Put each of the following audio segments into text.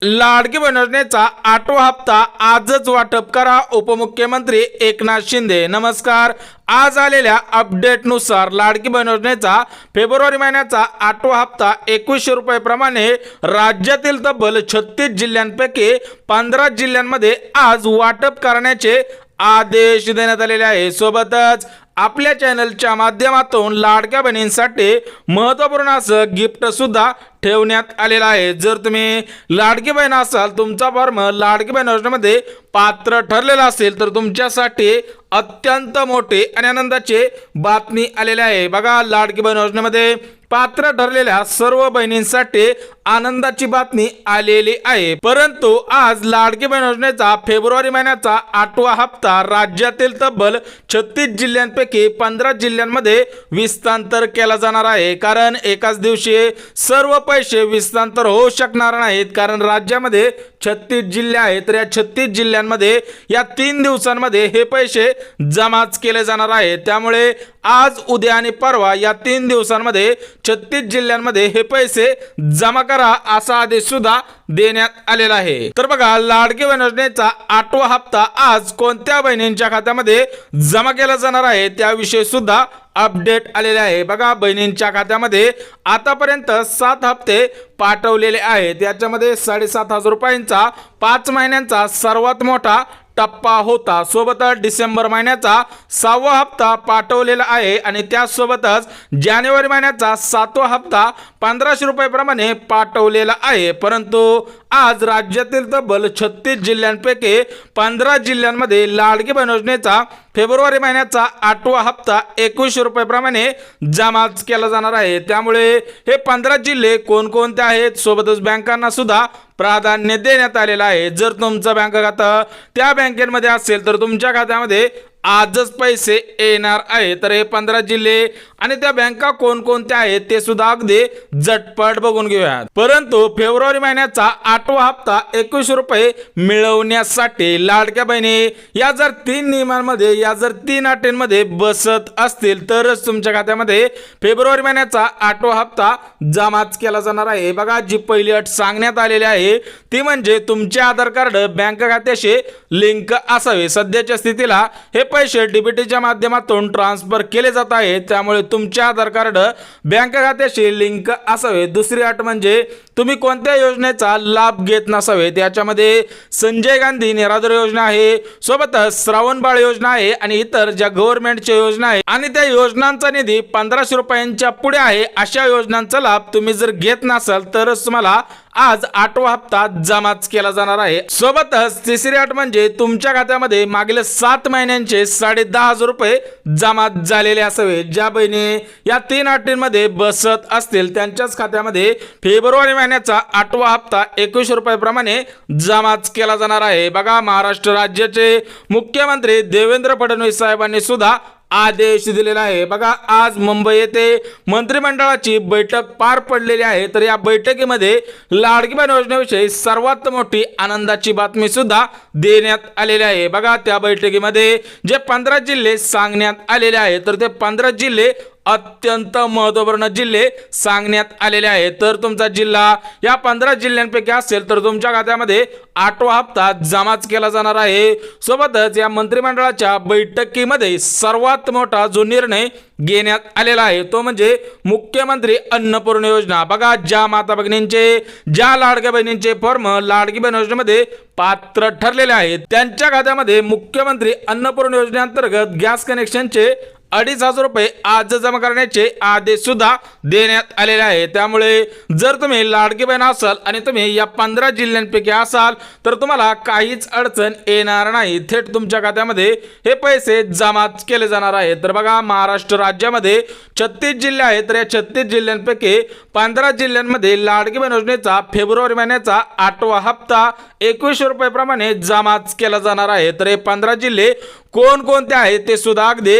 लाडकी बहीण योजनेचा 8वा हप्ता आजच वाटप करा, उपमुख्यमंत्री एकनाथ शिंदे। नमस्कार, आज आलेल्या अपडेटनुसार लाडकी बहीण योजनेचा फेब्रुवारी महिन्याचा 8वा हप्ता 2100 रुपये प्रमाणे राज्यातील तब्बल 36 जिल्ह्यांपैकी 15 जिल्ह्यांमध्ये आज वाटप करण्याचे आदेश देण्यात आलेले आहे। सोबतच आपल्या चॅनलच्या माध्यमातून लाडक्या बहिणींसाठी महत्त्वपूर्ण असं गिफ्ट सुद्धा ठेवण्यात आलेला आहे। जर तुम्ही लाडकी बहीण असाल, तुमचा फॉर्म लाडकी बहीण योजनेमध्ये पात्र ठरलेला असेल, तर तुमच्यासाठी अत्यंत मोठी आणि आनंदाची बातमी आलेली आहे। बघा, लाडकी बहीण योजनेमध्ये पात्र ठरलेल्या सर्व बहिणींसाठी आनंदाची बातमी आलेली आहे। परंतु आज लाडकी बहीण योजनेचा फेब्रुवारी महिन्याचा 8वा हप्ता राज्यातील तब्बल 36 जिल्ह्यांपैकी 15 जिल्ह्यांमध्ये विस्तांतर केला जाणार आहे। कारण एकाच दिवशी सर्व पैसे विस्तांतर होऊ शकणार नाहीत, कारण राज्यामध्ये 36 जिल्हे आहेत। तर या 36 जिल्ह्यांमध्ये या 3 दिवसांमध्ये हे पैसे जमाच केले जाणार आहेत। त्यामुळे आज, उद्या आणि परवा या 3 दिवसांमध्ये 36 जिल्ह्यांमध्ये हे पैसे जमा करा असा आदेश सुद्धा देण्यात आलेला आहे। तर बघा, लाडकी बहीण योजनेचा 8वा हप्ता आज कोणत्या बहिणींच्या खात्यामध्ये जमा केला जाणार आहे त्याविषयी सुद्धा अपडेट आलेले आहे। बघा, बहिणींच्या खात्यामध्ये आतापर्यंत 7 हप्ते पाठवलेले आहेत। याच्यामध्ये 7,500 रुपयांचा 5 महिन्यांचा सर्वात मोठा टप्पा होता। सोबतच डिसेंबर महिन्याचा 6वा हप्ता पाठवलेला आहे आणि त्यासोबतच जानेवारी महिन्याचा 7वा हप्ता 1500 रुपये प्रमाणे पाठवलेला आहे। परंतु आज राज्यातील तब्बल 36 जिल्ह्यांपैकी 15 जिल्ह्यांमध्ये लाडकी बहीण योजनेचा फेब्रुवारी महिन्याचा 8वा हप्ता 2100 रुपये प्रमाणे जमा केला जाणार आहे। त्यामुळे हे 15 जिल्हे कोणकोणते आहेत, सोबतच बँकांना सुद्धा प्राधान्य देण्यात आलेलं आहे। जर तुमचं बँक खातं त्या बँकेमध्ये असेल, तर तुमच्या खात्यामध्ये आजच पैसे येणार आहे। तर हे 15 जिल्हे आणि त्या बँका कोणकोणत्या आहेत ते सुद्धा अगदी झटपट बघून घेऊयात। परंतु फेब्रुवारी महिन्याचा 8वा हप्ता 2100 रुपये मिळवण्यासाठी लाडक्या बहिणी या जर 3 नियमांमध्ये, या जर 3 अटींमध्ये बसत असतील, तरच तुमच्या खात्यामध्ये फेब्रुवारी महिन्याचा 8वा हप्ता जमाच केला जाणार आहे। बघा, जी पहिली अट सांगण्यात आलेली आहे ती म्हणजे तुमचे आधार कार्ड बँक खात्याशी लिंक असावे। सध्याच्या स्थितीला हे पैसे डीबीटीच्या माध्यमातून ट्रान्सफर केले जात आहेत, त्यामुळे तुमचे आधार कार्ड बँक खात्याशी लिंक असावे। दुसरी अट म्हणजे तुम्ही कोणत्या योजनेचा लाभ घेत नसावे। त्याच्यामध्ये संजय गांधी निराधार योजना आहे, सोबतच श्रावण बाळ योजना आहे आणि इतर ज्या गव्हर्नमेंटच्या योजना आहेत आणि त्या योजनांचा निधी 1500 रुपयांच्या पुढे आहे, अशा योजनांचा लाभ तुम्ही जर घेत नसाल, तरच तुम्हाला आज 8वा हप्ता जमाच केला जाणार आहे। सोबतच तिसरी अट म्हणजे तुमच्या खात्यामध्ये मागील 7 महिन्यांचे 10,500 रुपये जमा झालेले असावे। ज्या बहिणी या 3 अटींमध्ये बसत असतील, त्यांच्याच खात्यामध्ये फेब्रुवारी महिन्याचा 8वा हप्ता 2100 रुपये प्रमाणे जमाच केला जाणार आहे। बघा, महाराष्ट्र राज्याचे मुख्यमंत्री देवेंद्र फडणवीस साहेबांनी सुद्धा आदेश दिलेला आहे। बघा, आज मुंबई येथे मंत्रिमंडळाची बैठक पार पडलेली आहे। तर या बैठकीमध्ये लाडकी बहीण योजनेविषयी सर्वात मोठी आनंदाची बातमी सुद्धा देण्यात आलेली आहे। बघा, त्या बैठकीमध्ये जे 15 जिल्हे सांगण्यात आलेले आहेत, तर ते 15 जिल्हे अत्यंत महत्त्वपूर्ण जिल्हे सांगण्यात आलेले आहेत। तर तुमचा जिल्हा या 15 जिल्ह्यांपैकी असेल, तर तुमच्या खात्यामध्ये 8वा हप्ता जमाच केला जाणार आहे। सोबतच या मंत्रिमंडळाच्या बैठकीमध्ये सर्वात मोठा जो निर्णय घेण्यात आलेला आहे तो म्हणजे मुख्यमंत्री अन्नपूर्णा योजना। बघा, ज्या माता भगिनींचे, ज्या लाडक्या बहिणींचे फॉर्म लाडकी बहीण योजनेमध्ये पात्र ठरलेले आहेत, त्यांच्या खात्यामध्ये मुख्यमंत्री अन्नपूर्णा योजनेअंतर्गत गॅस कनेक्शनचे 2,500 रुपये आज जमा करण्याचे आदेश सुद्धा देण्यात आलेले आहे। त्यामुळे जर तुम्ही लाडकी बहीण असाल आणि तुम्ही या 15 जिल्ह्यांपैकी असाल, तर तुम्हाला काहीच अडचण येणार नाही, थेट तुमच्या खात्यामध्ये हे पैसे जमा केले जाणार आहेत। तर बघा, महाराष्ट्र राज्यामध्ये 36 जिल्हे आहेत, तर या 36 जिल्ह्यांपैकी 15 जिल्ह्यांमध्ये लाडकी बहीण योजनेचा फेब्रुवारी महिन्याचा 8वा हप्ता 2100 रुपये प्रमाणे जमाच केला जाणार आहे। तर हे 15 जिल्हे कोणकोणते आहेत ते सुद्धा अगदी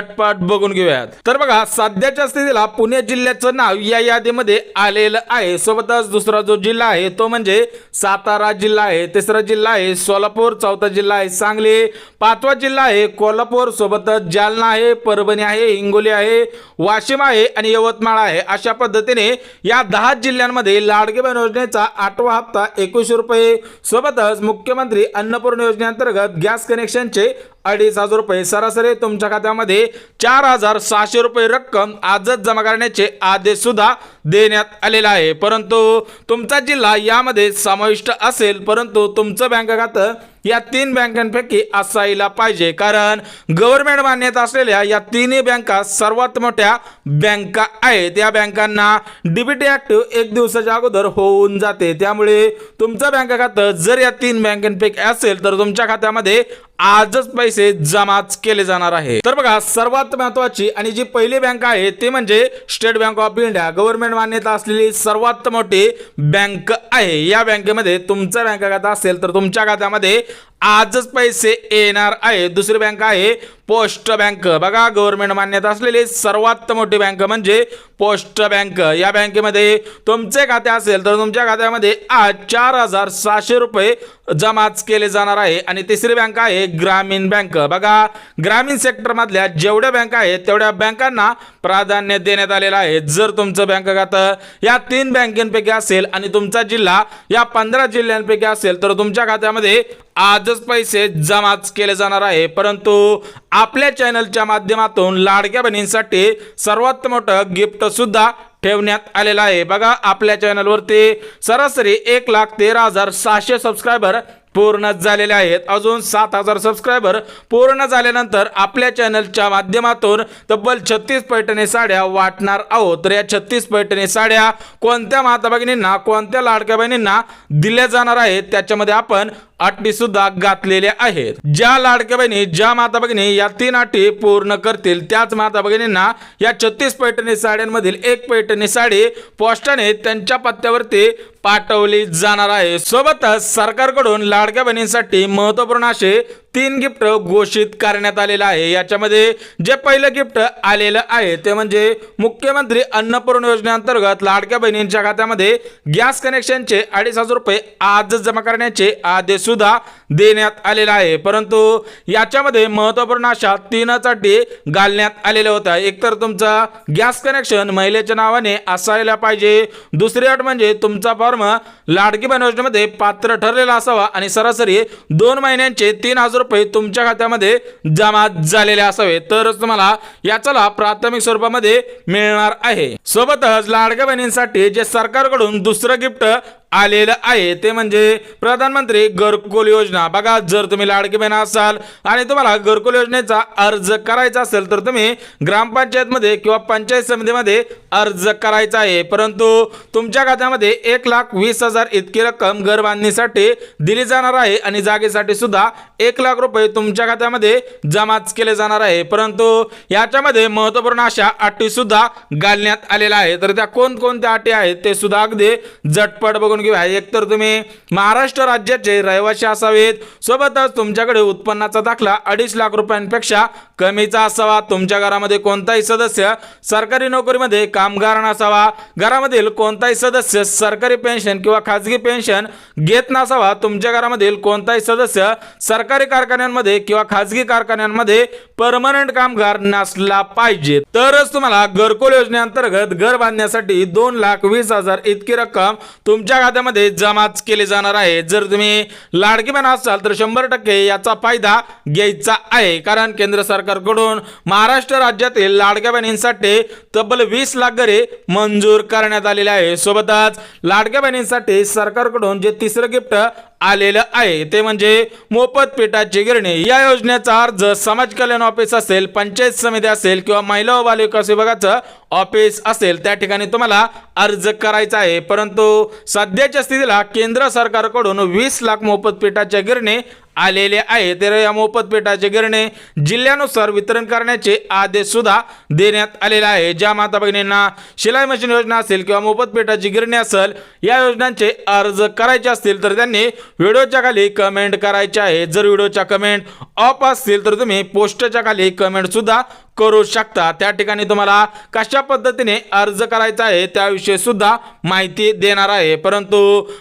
झटपट बघून घेऊयात। तर बघा, सध्याच्या स्थितीला पुणे जिल्ह्याचं नाव या यादीमध्ये आलेलं आहे। सोबतच दुसरा जो जिल्हा आहे तो म्हणजे सातारा जिल्हा आहे, तिसरा जिल्हा आहे सोलापूर, चौथा जिल्हा आहे सांगली, पाचवा जिल्हा आहे कोल्हापूर, सोबतच जालना आहे, परभणी आहे, हिंगोली आहे, वाशिम आहे आणि यवतमाळ आहे। अशा पद्धतीने या 10 जिल्ह्यांमध्ये लाडकी बहीण योजनेचा 8वा हप्ता 2100 रुपये, सोबतच मुख्यमंत्री अन्नपूर्णा योजनेअंतर्गत गॅस कनेक्शनचे 2,500 रुपये, सरासरी तुमच्या खात्यामध्ये 4,600 रुपये रक्कम आजच जमा करण्याचे आदेश सुद्धा देण्यात आलेला आहे। परंतु तुमचा जिल्हा यामध्ये समाविष्ट असेल, परंतु तुमचं बँक खातं या 3 बँकांपैकी असायला पाहिजे, कारण गव्हर्नमेंट मान्यता असलेल्या या 3 बँका सर्वात मोठ्या बँका आहेत। या बँकांना डीबीटी ऍक्टिव्ह 1 दिवसाच्या अगोदर होऊन जाते। त्यामुळे तुमचं बँक खातं जर या 3 बँकांपैकी असेल तर तुमच्या खात्यामध्ये आजच पैसे जमाच केले जाणार आहे। तर बघा, सर्वात महत्त्वाची आणि जी पहिली बँक आहे ते म्हणजे state bank of India, government मान्यता असलेली सर्वात मोठी बँक आहे। या बँकेमध्ये तुमचं बँक खातं असेल तर तुमच्या खात्यामध्ये आजच पैसे येणार आहे। दुसरी बँक आहे पोस्ट बँक। बघा, गव्हर्नमेंट मान्यता असलेली सर्वात मोठी बँक म्हणजे पोस्ट बँक। या बँकेमध्ये तुमचे खाते असेल तर तुमच्या खात्यामध्ये आज 4,600 रुपये जमाच केले जाणार आहे। आणि तिसरी बँक आहे ग्रामीण बँक। बघा, ग्रामीण सेक्टर मधल्या जेवढ्या बँका आहेत तेवढ्या बँकांना प्राधान्य देण्यात आलेलं आहे। जर तुमचं बँक खातं या 3 बँकांपैकी असेल आणि तुमचा जिल्हा या 15 जिल्ह्यांपैकी असेल तर तुमच्या खात्यामध्ये आजच पैसे जमाच केले जाणार आहे। परंतु आपल्या चॅनलच्या माध्यमातून लाडक्या बहिणींसाठी सर्वात मोठं गिफ्ट सुद्धा ठेवण्यात आलेला आहे। बघा, आपल्या चॅनलवरती सरासरी 1,13,600 सबस्क्रायबर पूर्ण झालेले आहेत। अजून 7,000 सबस्क्रायबर पूर्ण झाल्यानंतर आपल्या चॅनलच्या माध्यमातून तब्बल 36 पैठणी साड्या वाटणार आहोत। तर या 36 पैठणी साड्या कोणत्या माता भगिनींना, कोणत्या लाडक्या बहिणींना दिल्या जाणार आहेत त्याच्यामध्ये आपण अटी सुद्धा घातलेल्या आहेत। ज्या लाडक्या बहिणी, ज्या माता भगिनी या 3 अटी पूर्ण करतील त्याच माता भगिनींना या 36 पैठणी साड्यांमधील एक पैठणी साडी पोस्टाने त्यांच्या पत्त्यावरती पाठवली जाणार आहे। सोबतच सरकारकडून लाडक्या बहिणींसाठी महत्त्वपूर्ण असे 3 गिफ्ट घोषित करण्यात आलेलं आहे। याच्यामध्ये जे पहिलं गिफ्ट आलेलं आहे ते म्हणजे मुख्यमंत्री अन्नपूर्णा योजनेअंतर्गत लाडक्या बहिणींच्या खात्यामध्ये गॅस कनेक्शनचे 2,500 रुपये आज जमा करण्याचे आदेश सुद्धा देण्यात आलेला आहे। परंतु याच्यामध्ये महत्त्वपूर्ण अशा 3 अटी घालण्यात आलेल्या होत्या। एकतर तुमचा गॅस कनेक्शन महिलेच्या नावाने असायला पाहिजे, दुसरी अट म्हणजे तुमचा फॉर्म लाडकी बहीण योजनेमध्ये पात्र ठरलेला असावा आणि सरासरी 2 महिन्यांचे 3,000 रुपये तुमच्या खात्यामध्ये जमा झालेले असावे, तरच तुम्हाला याचा लाभ प्राथमिक स्वरूपामध्ये मिळणार आहे। सोबतच लाडक्या बहिणींसाठी जे सरकारकडून दुसरं गिफ्ट आलेलं आहे ते म्हणजे प्रधानमंत्री घरकुल योजना। बघा, जर तुम्ही लाडकी बहीण असाल आणि तुम्हाला घरकुल योजनेचा अर्ज करायचा असेल तर तुम्ही ग्रामपंचायत मध्ये किंवा पंचायत समितीमध्ये अर्ज करायचा आहे। परंतु तुमच्या खात्यामध्ये 1,20,000 इतकी रक्कम घर बांधणीसाठी दिली जाणार आहे आणि जागेसाठी सुद्धा 1,00,000 रुपये तुमच्या खात्यामध्ये जमाच केले जाणार आहे। परंतु याच्यामध्ये महत्त्वपूर्ण अशा अटी सुद्धा घालण्यात आलेल्या आहेत। तर त्या कोणकोणत्या अटी आहेत ते सुद्धा अगदी झटपट बघून घेऊया। एकतर तुम्ही महाराष्ट्र राज्याचे रहिवासी असावेत, सोबतच तुमच्याकडे उत्पन्नाचा दाखला 2.5 लाख रुपयांपेक्षा कमीचा असावा, तुमच्या घरामध्ये कोणताही सदस्य सरकारी नोकरीमध्ये कामगार नसावा, घरामधील कोणताही सदस्य सरकारी पेन्शन किंवा खाजगी पेन्शन घेत नसावा, तुमच्या घरामधील कोणताही सदस्य सरकारी कारखान्यांमध्ये किंवा खाजगी कारखान्यांमध्ये परमनंट कामगार नसला पाहिजे, तरच तुम्हाला घरकुल योजनेअंतर्गत घर बांधण्यासाठी 2,20,000 इतकी रक्कम तुमच्या खात्यामध्ये जमाच केली जाणार आहे। जर तुम्ही लाडकी बहीण असाल तर 100% याचा फायदा घ्यायचा आहे, कारण केंद्र सरकारकडून महाराष्ट्र राज्यातील लाडक्या बहिणींसाठी तब्बल 20 लाख घरे मंजूर करण्यात आलेले आहे। सोबतच लाडक्या बहिणींसाठी सरकारकडून जे तिसरं गिफ्ट आलेलं आहे ते म्हणजे मोफत पिठाची गिरणी। या योजनेचा अर्ज समाज कल्याण ऑफिस असेल, पंचायत समिती असेल किंवा महिला व बाल विकास विभागाचं ऑफिस असेल त्या ठिकाणी तुम्हाला अर्ज करायचा आहे। परंतु सध्याच्या स्थितीला केंद्र सरकारकडून 20 लाख मोफत पिठाच्या गिरणी आलेले आहे। तर या मोफत पिठाचे गिरणी जिल्ह्यानुसार वितरण करण्याचे आदेश सुद्धा देण्यात आलेले आहे। ज्या माता भगिनींना शिलाई मशीन योजना असेल किंवा मोफत पिठाची गिरणी असेल या योजनांचे अर्ज करायचे असतील तर त्यांनी व्हिडिओच्या खाली कमेंट करायचे आहे। जर व्हिडिओच्या कमेंट ऑफ असतील तर तुम्ही पोस्टच्या खाली कमेंट सुद्धा करू शकता। त्या ठिकाणी तुम्हाला कशा पद्धतीने अर्ज करायचा आहे त्याविषयी सुद्धा माहिती देणार आहे। परंतु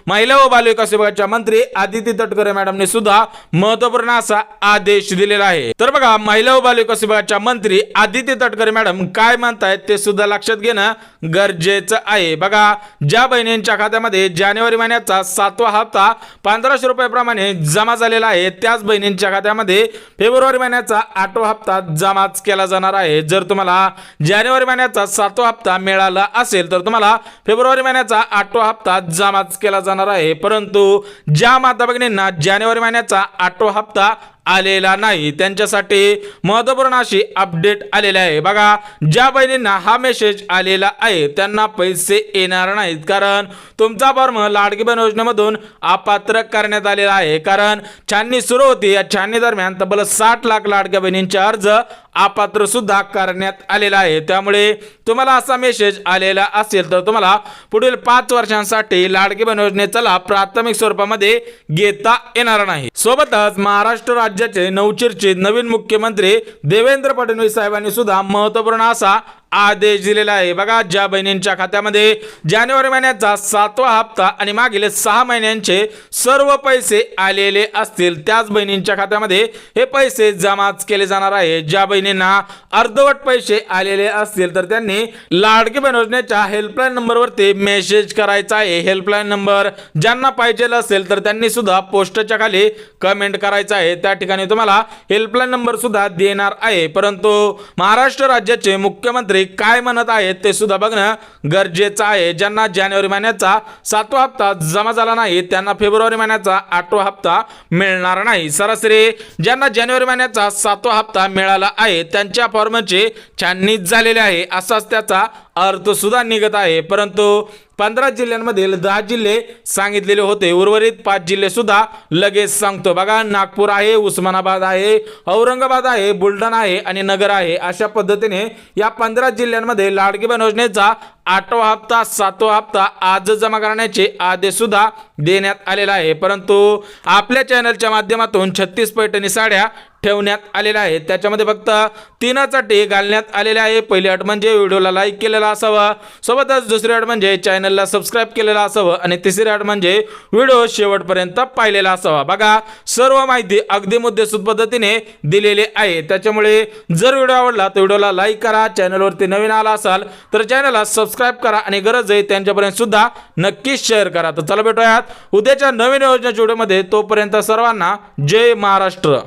महिला व बालविकास विभागाच्या मंत्री आदिती तटकरे मॅडमने सुद्धा महत्त्वपूर्ण असा आदेश दिलेला आहे। तर बघा, महिला व बालविकास विभागाच्या मंत्री आदिती तटकरे मॅडम काय म्हणतायत ते सुद्धा लक्षात घेणं गरजेचं आहे। बघा, ज्या बहिणींच्या खात्यामध्ये जानेवारी महिन्याचा 7वा हप्ता 1500 रुपयाप्रमाणे जमा झालेला आहे त्याच बहिणींच्या खात्यामध्ये फेब्रुवारी महिन्याचा 8वा हप्ता जमा केला जाणार आहे। जर तुम्हाला जानेवारी महिन्याचा 7वा हप्ता मिळाला असेल तर तुम्हाला फेब्रुवारी महिन्याचा 8वा हप्ता जमा केला जाणार आहे। परंतु ज्या माता भगिनींना जानेवारी महिन्याचा 8वा हप्ता आलेला नाही त्यांच्यासाठी महत्त्वपूर्ण अशी अपडेट आलेली आहे। बघा, ज्या बहिणींना हा मेसेज आलेला आहे त्यांना पैसे येणार नाहीत, कारण तुमचा फॉर्म लाडकी बहीण योजनेमधून अपात्र करण्यात आलेला आहे। कारण छाननी सुरू होती, या छाननी दरम्यान तब्बल 60 लाख लाडक्या बहिणींचे अर्ज अपात्र सुद्धा करण्यात आलेला आहे। त्यामुळे तुम्हाला असा मेसेज आलेला असेल तर तुम्हाला पुढील 5 वर्षांसाठी लाडकी बहीण योजनेचा लाभ प्राथमिक स्वरूपामध्ये घेता येणार नाही। सोबतच महाराष्ट्र राज्याचे नवचर्चित नवीन मुख्यमंत्री देवेंद्र फडणवीस साहेबांनी सुद्धा महत्त्वपूर्ण असा आदेश दिलेला आहे। बघा, ज्या बहिणींच्या खात्यामध्ये जानेवारी महिन्याचा 7वा हप्ता आणि मागील 6 महिन्यांचे सर्व पैसे आलेले असतील त्याच बहिणींच्या खात्यामध्ये हे पैसे जमा केले जाणार आहे। ज्या बहिणींना अर्धवट पैसे आलेले असतील तर त्यांनी लाडकी बहीण योजनेच्या हेल्पलाईन नंबरवरती मेसेज करायचा आहे। हेल्पलाईन नंबर ज्यांना पाहिजे असेल तर त्यांनी सुद्धा पोस्टच्या खाली कमेंट करायचा आहे। त्या ठिकाणी तुम्हाला हेल्पलाईन नंबर सुद्धा देणार आहे। परंतु महाराष्ट्र राज्याचे मुख्यमंत्री काय म्हणत आहेत ते सुद्धा बघणं गरजेचं आहे। ज्यांना जानेवारी महिन्याचा 7वा हप्ता जमा झाला नाही त्यांना फेब्रुवारी महिन्याचा 8वा हप्ता मिळणार नाही। सरासरी ज्यांना जानेवारी महिन्याचा 7वा हप्ता मिळाला आहे त्यांच्या फॉर्मचे छाननी झालेले आहे असाच त्याचा अर्थ सुद्धा निघत आहे। परंतु 15 जिल्ह्यांमधील 10 जिल्हे सांगितलेले होते, उर्वरित 5 जिल्हे सुद्धा लगेच सांगतो। बघा, नागपूर आहे, उस्मानाबाद आहे, औरंगाबाद आहे, बुलढाणा आहे आणि नगर आहे। अशा पद्धतीने या 15 जिल्ह्यांमध्ये लाडकी बहीण योजनेचा 8वा हप्ता 7वा हप्ता आज जमा करण्याचे आदेश सुद्धा देण्यात आलेला आहे। परंतु आपल्या चॅनलच्या माध्यमातून 36 पैठणी साड्या ठेवण्यात आलेल्या आहेत, त्याच्यामध्ये फक्त 3च अटी घालण्यात आलेल्या आहे। पहिली अट म्हणजे व्हिडिओला लाईक केलेला असावा, सोबतच दुसरी अट म्हणजे चॅनलला सबस्क्राईब केलेला असावं आणि तिसरी अट म्हणजे व्हिडिओ शेवटपर्यंत पाहिलेला असावा। बघा, सर्व माहिती अगदी मुद्देसूद पद्धतीने दिलेली आहे। त्याच्यामुळे जर व्हिडिओ आवडला तर व्हिडिओला लाईक करा, चॅनलवरती नवीन आला असाल तर चॅनलला सबस्क्राईब करा आणि गरज आहे त्यांच्यापर्यंत सुद्धा नक्कीच शेअर करा। तर चला भेटूयात उद्याच्या नवीन योजनेच्या व्हिडिओमध्ये, तोपर्यंत सर्वांना जय महाराष्ट्र।